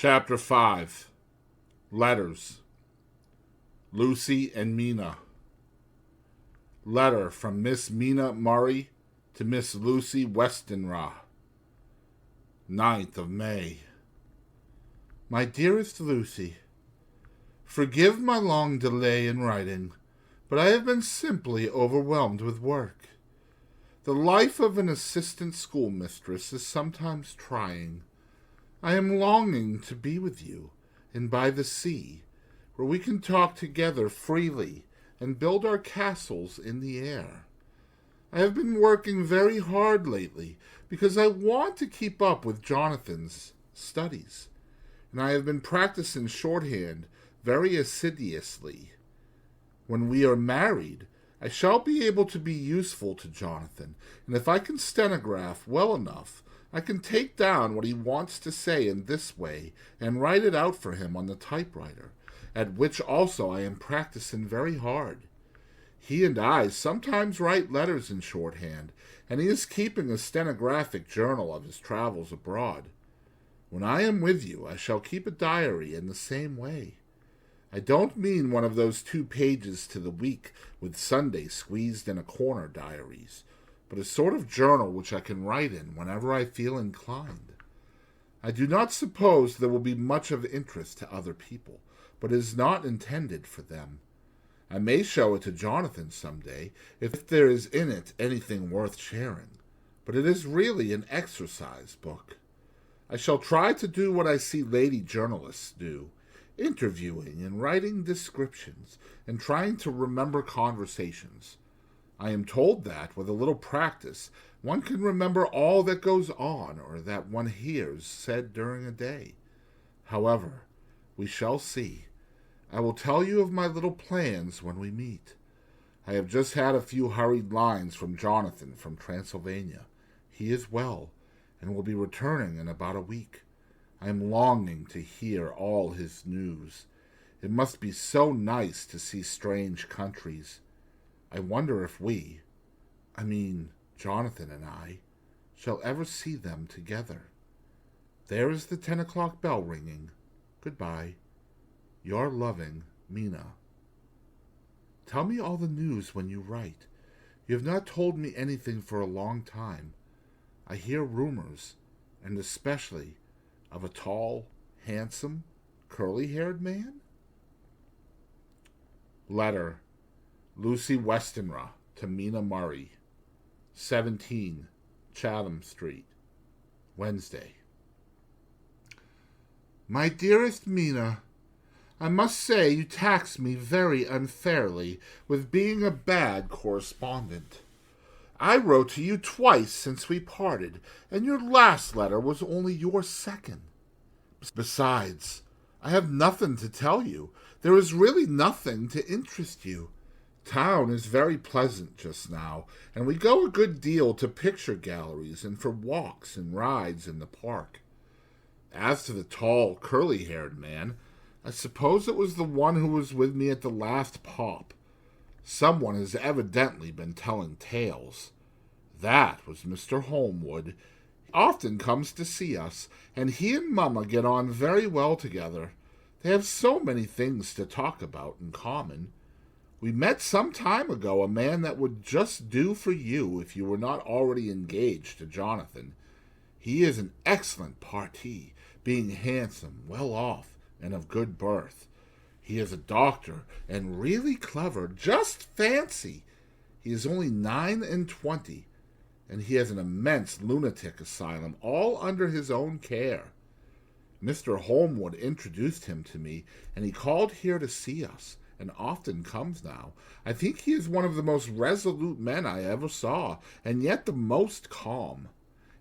Chapter 5. Letters. Lucy and Mina. Letter from Miss Mina Murray to Miss Lucy Westenra. 9th of May. My dearest Lucy, forgive my long delay in writing, but I have been simply overwhelmed with work. The life of an assistant schoolmistress is sometimes trying. I am longing to be with you and by the sea, where we can talk together freely and build our castles in the air. I have been working very hard lately because I want to keep up with Jonathan's studies, and I have been practicing shorthand very assiduously. When we are married, I shall be able to be useful to Jonathan, and if I can stenograph well enough, I can take down what he wants to say in this way and write it out for him on the typewriter, at which also I am practicing very hard. He and I sometimes write letters in shorthand, and he is keeping a stenographic journal of his travels abroad. When I am with you, I shall keep a diary in the same way. I don't mean one of those 2 pages to the week with Sunday squeezed in a corner diaries, but a sort of journal which I can write in whenever I feel inclined. I do not suppose there will be much of interest to other people, but it is not intended for them. I may show it to Jonathan some day, if there is in it anything worth sharing, but it is really an exercise book. I shall try to do what I see lady journalists do, interviewing and writing descriptions, and trying to remember conversations. I am told that, with a little practice, one can remember all that goes on or that one hears said during a day. However, we shall see. I will tell you of my little plans when we meet. I have just had a few hurried lines from Jonathan from Transylvania. He is well, and will be returning in about a week. I am longing to hear all his news. It must be so nice to see strange countries. I wonder if Jonathan and I, shall ever see them together. There is the 10 o'clock bell ringing. Goodbye. Your loving, Mina. Tell me all the news when you write. You have not told me anything for a long time. I hear rumors, and especially of a tall, handsome, curly-haired man? Letter. Lucy Westenra to Mina Murray. 17 Chatham Street. Wednesday. My dearest Mina, I must say you tax me very unfairly with being a bad correspondent. I wrote to you twice since we parted, and your last letter was only your second. Besides, I have nothing to tell you. There is really nothing to interest you. Town is very pleasant just now, and we go a good deal to picture galleries and for walks and rides in the park. As to the tall, curly-haired man, I suppose it was the one who was with me at the last pop. Someone has evidently been telling tales. That was Mr. Holmwood. He often comes to see us, and he and Mamma get on very well together. They have so many things to talk about in common. We met some time ago a man that would just do for you if you were not already engaged to Jonathan. He is an excellent parti, being handsome, well off, and of good birth. He is a doctor, and really clever. Just fancy! He is only 29, and he has an immense lunatic asylum, all under his own care. Mr. Holmwood introduced him to me, and he called here to see us, and often comes now. I think he is one of the most resolute men I ever saw, and yet the most calm.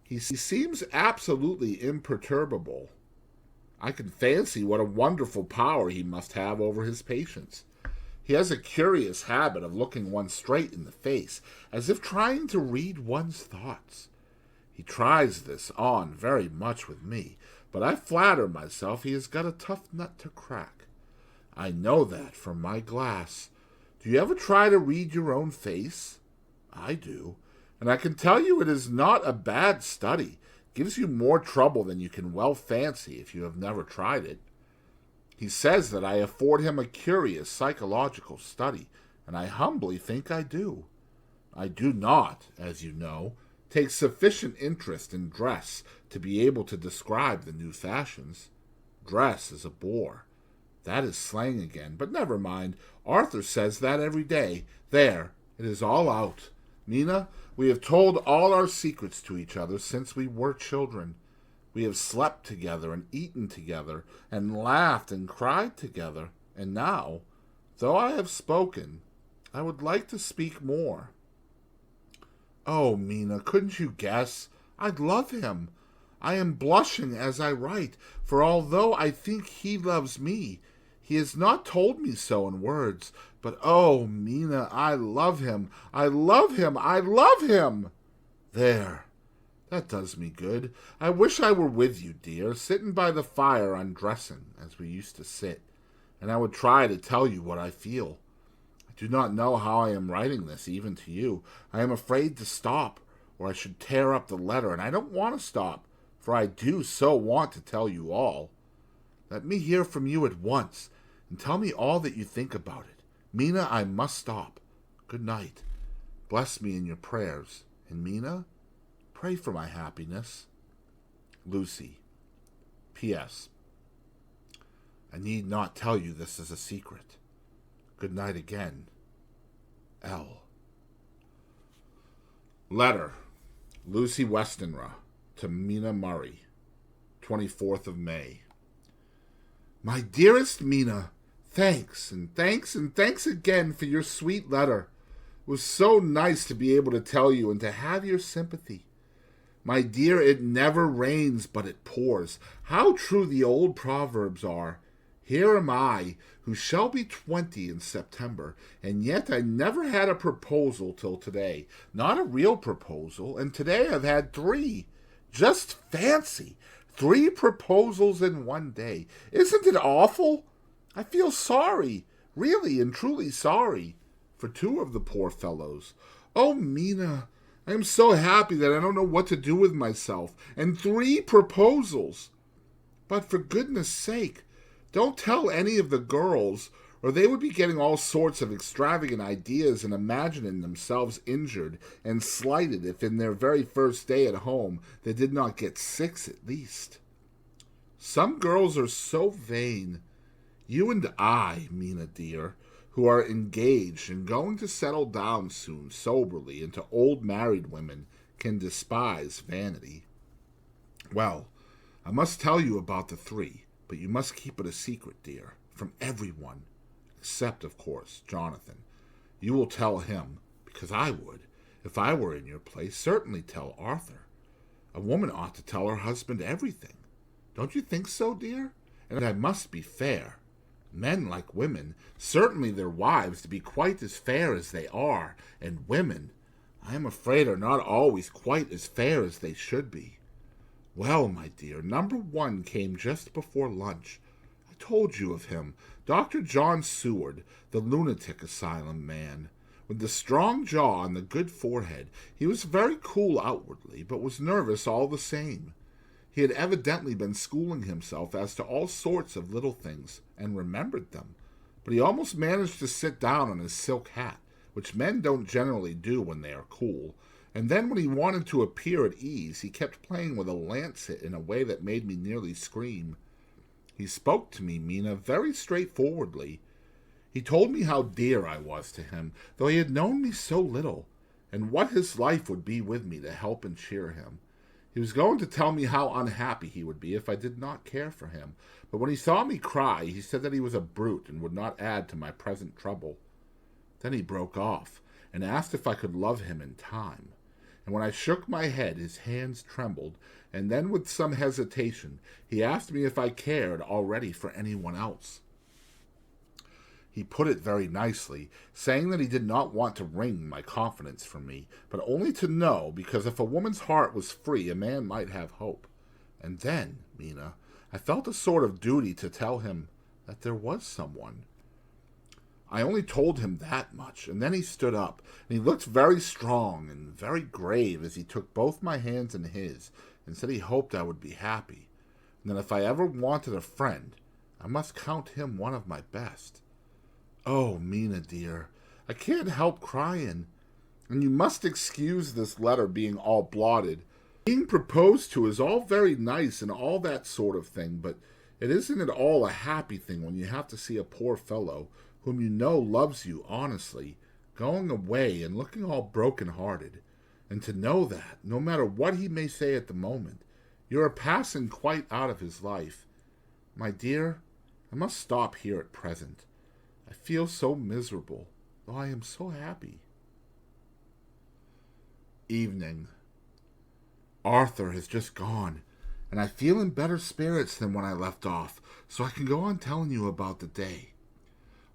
He seems absolutely imperturbable. I can fancy what a wonderful power he must have over his patients. He has a curious habit of looking one straight in the face, as if trying to read one's thoughts. He tries this on very much with me, but I flatter myself he has got a tough nut to crack. I know that from my glass. Do you ever try to read your own face? I do, and I can tell you it is not a bad study, Gives you more trouble than you can well fancy if you have never tried it. He says that I afford him a curious psychological study, and I humbly think I do. I do not, as you know, take sufficient interest in dress to be able to describe the new fashions. Dress is a bore. That is slang again, but never mind. Arthur says that every day. There, it is all out. Mina, we have told all our secrets to each other since we were children. We have slept together and eaten together and laughed and cried together. And now, though I have spoken, I would like to speak more. Oh, Mina, couldn't you guess? I love him. I am blushing as I write, for although I think he loves me, he has not told me so in words. But oh, Mina, I love him. I love him. I love him. There. That does me good. I wish I were with you, dear, sitting by the fire undressing, as we used to sit, and I would try to tell you what I feel. I do not know how I am writing this, even to you. I am afraid to stop, or I should tear up the letter, and I don't want to stop, for I do so want to tell you all. Let me hear from you at once, and tell me all that you think about it. Mina, I must stop. Good night. Bless me in your prayers, and Mina, pray for my happiness. Lucy. P.S. I need not tell you this as a secret. Good night again. L. Letter. Lucy Westenra to Mina Murray. 24th of May. My dearest Mina, thanks and thanks and thanks again for your sweet letter. It was so nice to be able to tell you and to have your sympathy. My dear, it never rains but it pours. How true the old proverbs are. Here am I, who shall be 20 in September, and yet I never had a proposal till today. Not a real proposal, and today I've had 3. Just fancy, 3 proposals in one day. Isn't it awful? I feel sorry, really and truly sorry, for 2 of the poor fellows. Oh, Mina, I am so happy that I don't know what to do with myself. And 3 proposals. But for goodness sake, don't tell any of the girls, or they would be getting all sorts of extravagant ideas and imagining themselves injured and slighted if in their very first day at home they did not get 6 at least. Some girls are so vain. You and I, Mina dear, who are engaged and going to settle down soon soberly into old married women, can despise vanity. Well, I must tell you about the 3, but you must keep it a secret, dear, from everyone, except, of course, Jonathan. You will tell him, because I would, if I were in your place, certainly tell Arthur. A woman ought to tell her husband everything. Don't you think so, dear? And I must be fair. Men, like women, certainly their wives to be quite as fair as they are, and women, I am afraid, are not always quite as fair as they should be. Well, my dear, number 1 came just before lunch. I told you of him, Dr. John Seward, the lunatic asylum man. With the strong jaw and the good forehead, he was very cool outwardly, but was nervous all the same. He had evidently been schooling himself as to all sorts of little things, and remembered them, but he almost managed to sit down on his silk hat, which men don't generally do when they are cool, and then when he wanted to appear at ease, he kept playing with a lancet in a way that made me nearly scream. He spoke to me, Mina, very straightforwardly. He told me how dear I was to him, though he had known me so little, and what his life would be with me to help and cheer him. He was going to tell me how unhappy he would be if I did not care for him, but when he saw me cry, he said that he was a brute and would not add to my present trouble. Then he broke off, and asked if I could love him in time. And when I shook my head, his hands trembled, and then with some hesitation, he asked me if I cared already for anyone else. He put it very nicely, saying that he did not want to wring my confidence from me, but only to know, because if a woman's heart was free, a man might have hope. And then, Mina, I felt a sort of duty to tell him that there was someone. I only told him that much, and then he stood up, and he looked very strong and very grave as he took both my hands in his, and said he hoped I would be happy, and that if I ever wanted a friend, I must count him one of my best. Oh, Mina, dear, I can't help crying, and you must excuse this letter being all blotted. Being proposed to is all very nice and all that sort of thing, but it isn't at all a happy thing when you have to see a poor fellow, whom you know loves you honestly, going away and looking all broken-hearted, and to know that, no matter what he may say at the moment, you are passing quite out of his life. My dear, I must stop here at present. I feel so miserable, though I am so happy. Evening. Arthur has just gone, and I feel in better spirits than when I left off, so I can go on telling you about the day.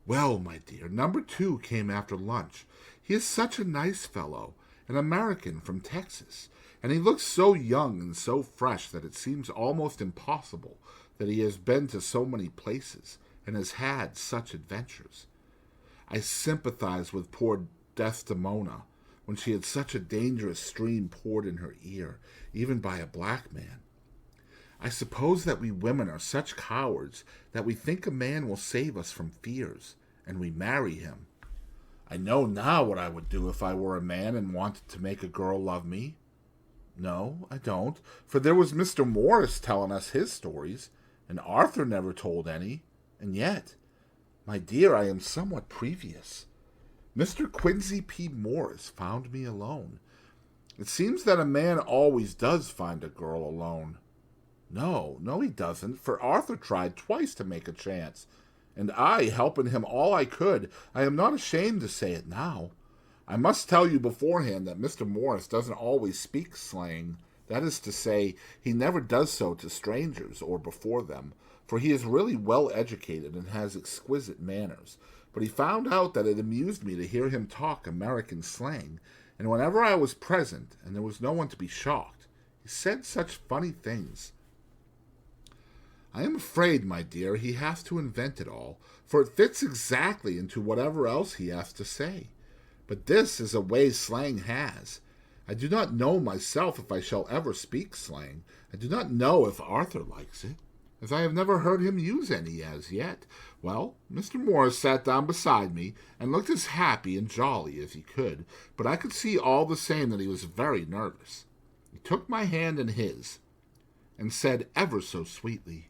Well, my dear, number 2 came after lunch. He is such a nice fellow, an American from Texas, and he looks so young and so fresh that it seems almost impossible that he has been to so many places and has had such adventures. I sympathize with poor Desdemona when she had such a dangerous stream poured in her ear, even by a black man. I suppose that we women are such cowards that we think a man will save us from fears, and we marry him. I know now what I would do if I were a man and wanted to make a girl love me. No, I don't, for there was Mr. Morris telling us his stories, and Arthur never told any, and yet, my dear, I am somewhat previous. Mr. Quincy P. Morris found me alone. It seems that a man always does find a girl alone. No, he doesn't, for Arthur tried twice to make a chance, and I, helping him all I could, I am not ashamed to say it now. I must tell you beforehand that Mr. Morris doesn't always speak slang. That is to say, he never does so to strangers or before them, for he is really well educated and has exquisite manners. But he found out that it amused me to hear him talk American slang, and whenever I was present, and there was no one to be shocked, he said such funny things. I am afraid, my dear, he has to invent it all, for it fits exactly into whatever else he has to say. But this is a way slang has. I do not know myself if I shall ever speak slang. I do not know if Arthur likes it, as I have never heard him use any as yet. Well, Mr. Morris sat down beside me and looked as happy and jolly as he could, but I could see all the same that he was very nervous. He took my hand in his and said ever so sweetly,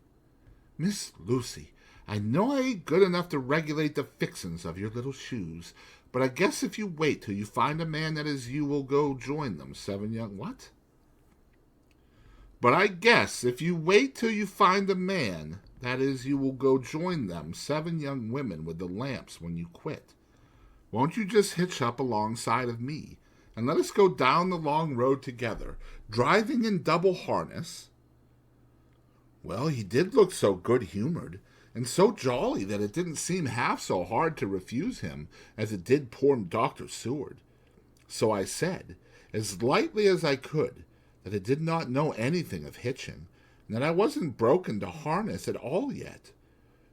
"Miss Lucy, I know I ain't good enough to regulate the fixin's of your little shoes, but I guess if you wait till you find a man that is you will go join them 7 young—" What? "But I guess if you wait till you find a man, that is, you will go join them 7 young women with the lamps when you quit. Won't you just hitch up alongside of me, and let us go down the long road together, driving in double harness?" Well, he did look so good-humored, and so jolly that it didn't seem half so hard to refuse him as it did poor Dr. Seward. So I said, as lightly as I could, that I did not know anything of hitching, and that I wasn't broken to harness at all yet.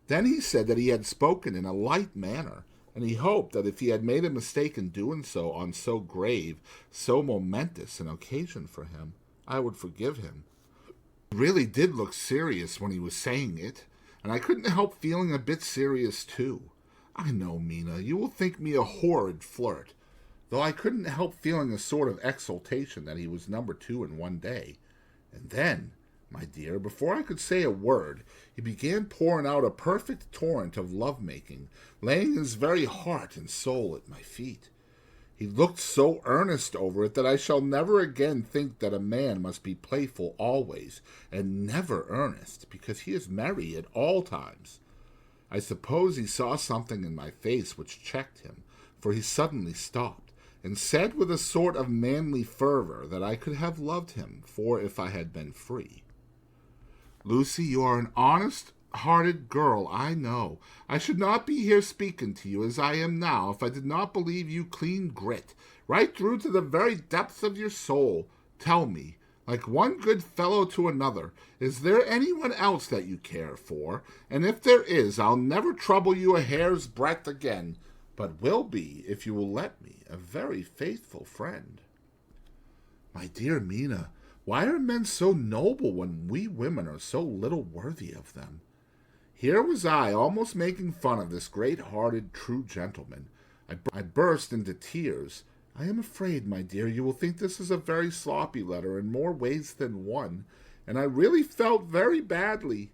Then he said that he had spoken in a light manner, and he hoped that if he had made a mistake in doing so on so grave, so momentous an occasion for him, I would forgive him. He really did look serious when he was saying it, and I couldn't help feeling a bit serious too. I know, Mina, you will think me a horrid flirt, though I couldn't help feeling a sort of exultation that he was number 2 in one day. And then, my dear, before I could say a word, he began pouring out a perfect torrent of love-making, laying his very heart and soul at my feet. He looked so earnest over it that I shall never again think that a man must be playful always, and never earnest, because he is merry at all times. I suppose he saw something in my face which checked him, for he suddenly stopped, and said with a sort of manly fervor that I could have loved him, for if I had been free. "Lucy, you are an honest-hearted girl, I know. I should not be here speaking to you as I am now if I did not believe you clean grit, right through to the very depths of your soul. Tell me, like one good fellow to another, is there anyone else that you care for? And if there is, I'll never trouble you a hair's breadth again, but will be, if you will let me, a very faithful friend." My dear Mina, Why are men so noble when we women are so little worthy of them? Here was I, almost making fun of this great-hearted, true gentleman. I burst into tears. I am afraid, my dear, you will think this is a very sloppy letter in more ways than one, and I really felt very badly.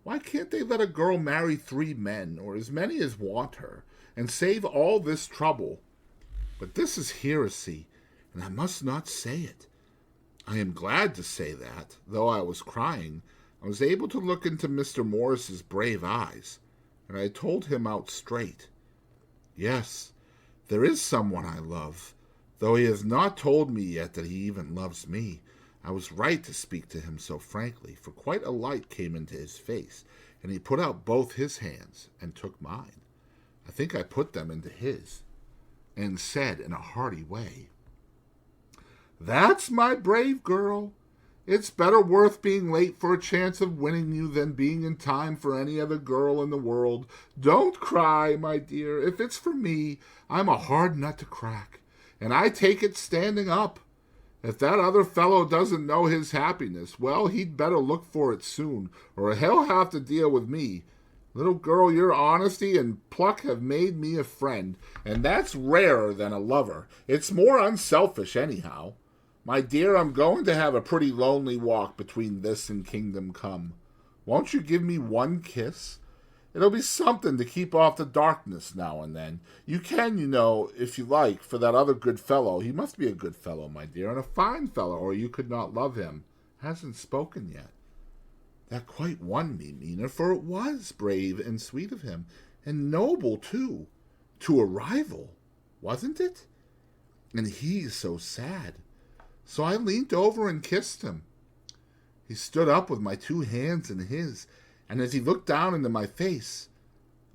Why can't they let a girl marry 3 men, or as many as want her, and save all this trouble? But this is heresy, and I must not say it. I am glad to say that, though I was crying, I was able to look into Mr. Morris's brave eyes, and I told him out straight. Yes, there is someone I love, though he has not told me yet that he even loves me. I was right to speak to him so frankly, for quite a light came into his face, and he put out both his hands and took mine. I think I put them into his, and said in a hearty way, "That's my brave girl. It's better worth being late for a chance of winning you than being in time for any other girl in the world. Don't cry, my dear. If it's for me, I'm a hard nut to crack, and I take it standing up. If that other fellow doesn't know his happiness, well, he'd better look for it soon, or he'll have to deal with me. Little girl, your honesty and pluck have made me a friend, and that's rarer than a lover. It's more unselfish, anyhow. My dear, I'm going to have a pretty lonely walk between this and Kingdom Come. Won't you give me one kiss? It'll be something to keep off the darkness now and then. You can, you know, if you like, for that other good fellow. He must be a good fellow, my dear, and a fine fellow, or you could not love him. Hasn't spoken yet." That quite won me, Mina, for it was brave and sweet of him, and noble, too, to a rival, wasn't it? And he's so sad. So I leant over and kissed him. He stood up with my 2 hands in his, and as he looked down into my face,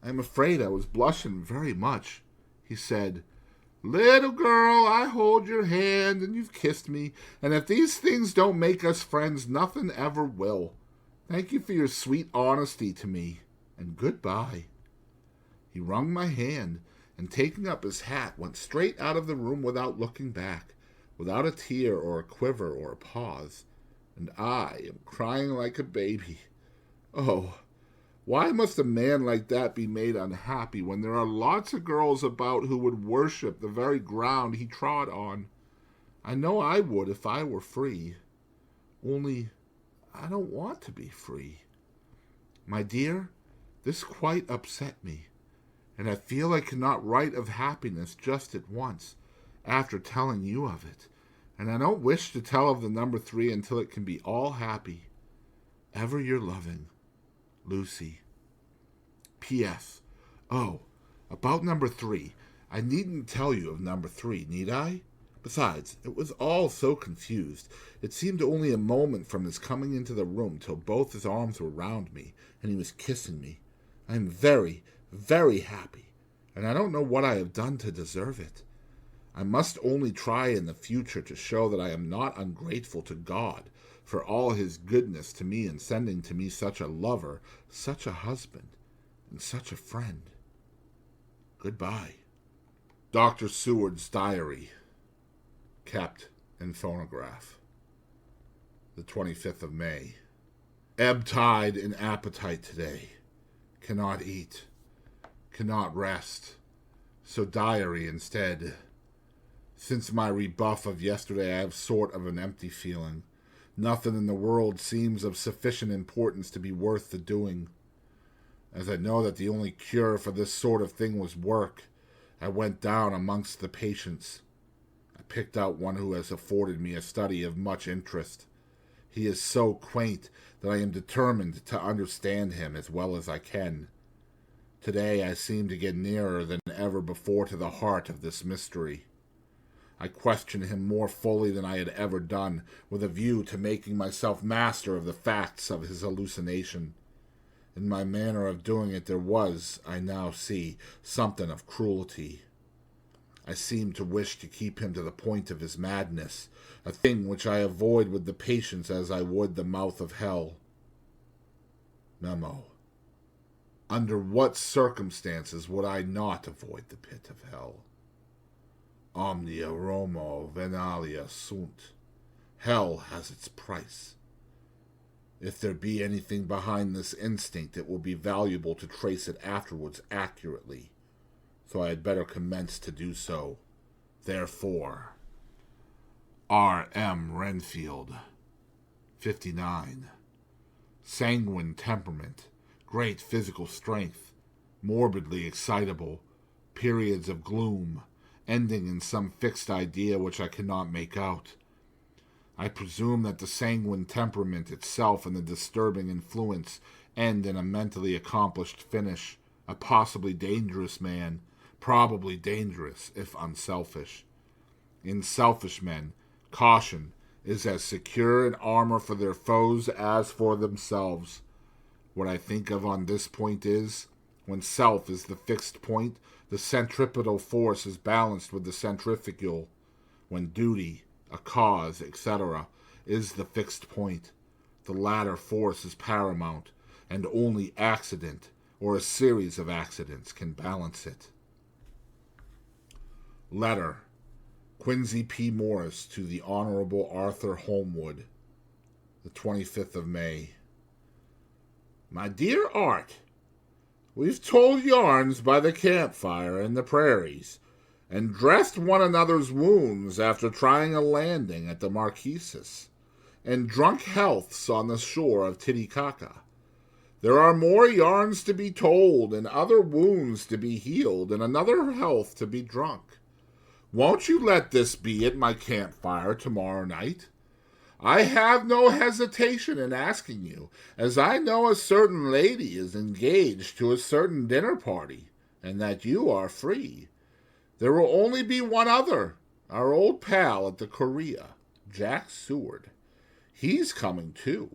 I am afraid I was blushing very much. He said, "Little girl, I hold your hand, and you've kissed me, and if these things don't make us friends, nothing ever will. Thank you for your sweet honesty to me, and goodbye." He wrung my hand, and taking up his hat, went straight out of the room without looking back, without a tear or a quiver or a pause, and I am crying like a baby. Oh, why must a man like that be made unhappy when there are lots of girls about who would worship the very ground he trod on? I know I would if I were free. Only I don't want to be free. My dear, this quite upset me, and I feel I cannot write of happiness just at once, after telling you of it, and I don't wish to tell of the number 3 until it can be all happy. Ever your loving, Lucy. P.S. Oh, about number 3. I needn't tell you of number 3, need I? Besides, it was all so confused. It seemed only a moment from his coming into the room till both his arms were round me, and he was kissing me. I am very, very happy, and I don't know what I have done to deserve it. I must only try in the future to show that I am not ungrateful to God for all his goodness to me in sending to me such a lover, such a husband, and such a friend. Goodbye. Dr. Seward's diary, kept in phonograph. The 25th of May. Ebb tide in appetite today. Cannot eat. Cannot rest. So diary instead. Since my rebuff of yesterday, I have sort of an empty feeling. Nothing in the world seems of sufficient importance to be worth the doing. As I know that the only cure for this sort of thing was work, I went down amongst the patients. I picked out one who has afforded me a study of much interest. He is so quaint that I am determined to understand him as well as I can. Today I seem to get nearer than ever before to the heart of this mystery. I question him more fully than I had ever done, with a view to making myself master of the facts of his hallucination. In my manner of doing it there was, I now see, something of cruelty. I seemed to wish to keep him to the point of his madness, a thing which I avoid with the patience as I would the mouth of hell. Memo. Under what circumstances would I not avoid the pit of hell? Omnia Romo venalia sunt. Hell has its price. If there be anything behind this instinct, it will be valuable to trace it afterwards accurately, so I had better commence to do so. Therefore, R.M. Renfield, 59. Sanguine temperament, great physical strength, morbidly excitable, periods of gloom, ending in some fixed idea which I cannot make out. I presume that the sanguine temperament itself and the disturbing influence end in a mentally accomplished finish, a possibly dangerous man, probably dangerous if unselfish. In selfish men, caution is as secure an armor for their foes as for themselves. What I think of on this point is, when self is the fixed point, the centripetal force is balanced with the centrifugal. When duty, a cause, etc., is the fixed point, the latter force is paramount, and only accident, or a series of accidents, can balance it. Letter. Quincy P. Morris to the Honorable Arthur Holmwood, the 25th of May. My dear Art, we've told yarns by the campfire in the prairies, and dressed one another's wounds after trying a landing at the Marquesas, and drunk healths on the shore of Titicaca. There are more yarns to be told, and other wounds to be healed, and another health to be drunk. Won't you let this be at my campfire tomorrow night? I have no hesitation in asking you, as I know a certain lady is engaged to a certain dinner party, and that you are free. There will only be one other, our old pal at the Korea, Jack Seward. He's coming too,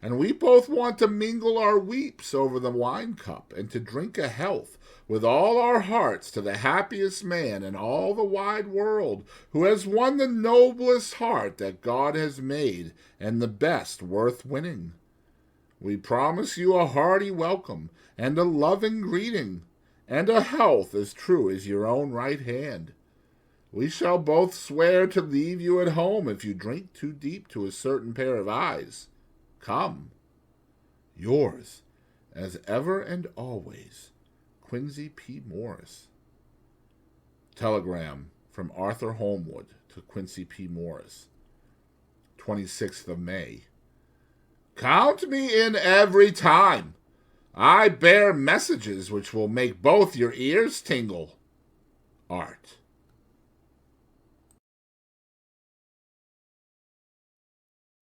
and we both want to mingle our weeps over the wine cup and to drink a health with all our hearts to the happiest man in all the wide world, who has won the noblest heart that God has made and the best worth winning. We promise you a hearty welcome and a loving greeting, and a health as true as your own right hand. We shall both swear to leave you at home if you drink too deep to a certain pair of eyes. Come. Yours, as ever and always, Quincy P. Morris. Telegram from Arthur Holmwood to Quincy P. Morris, 26th of May. Count me in every time. I bear messages which will make both your ears tingle. Art.